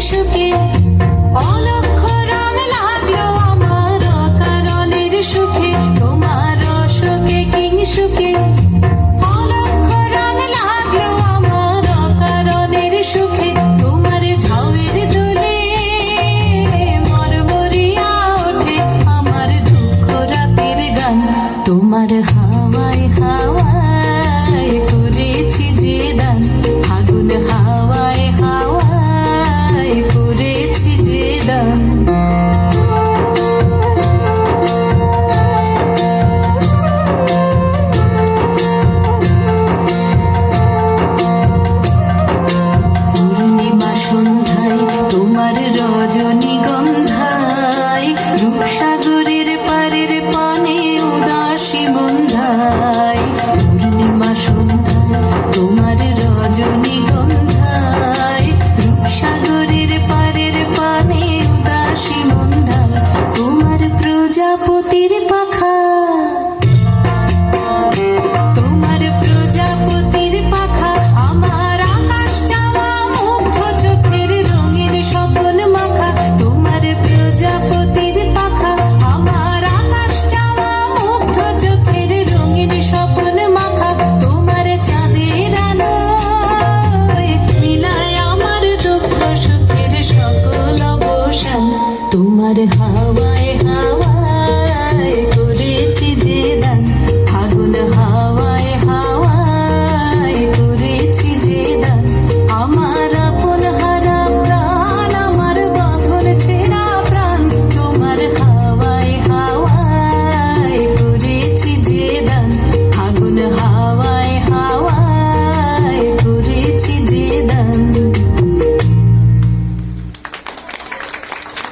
সুখে অলক্ষ রং লাগলো আমার অকারণের সুখে তোমার অশোকে কিংসুকে অলক্ষ রং লাগলো আমার অকারণের সুখে তোমার ঝাউয়ের দোলে মরমরিয়া ওঠে আমার দুঃখ রাতের গান তোমার হাওয়ায় হাওয়ায় করেছি যে দান ফাগুন হাওয়ায় হাওয়ায় করেছি যে দান পূর্ণিমা সন্ধ্যায় তোমার রজনীগন্ধায় রূপসাগরের পারের পানে উদাসী বন্ধায় পূর্ণিমা সন্ধ্যায় তোমার রজনীগন্ধায় রূপসাগরের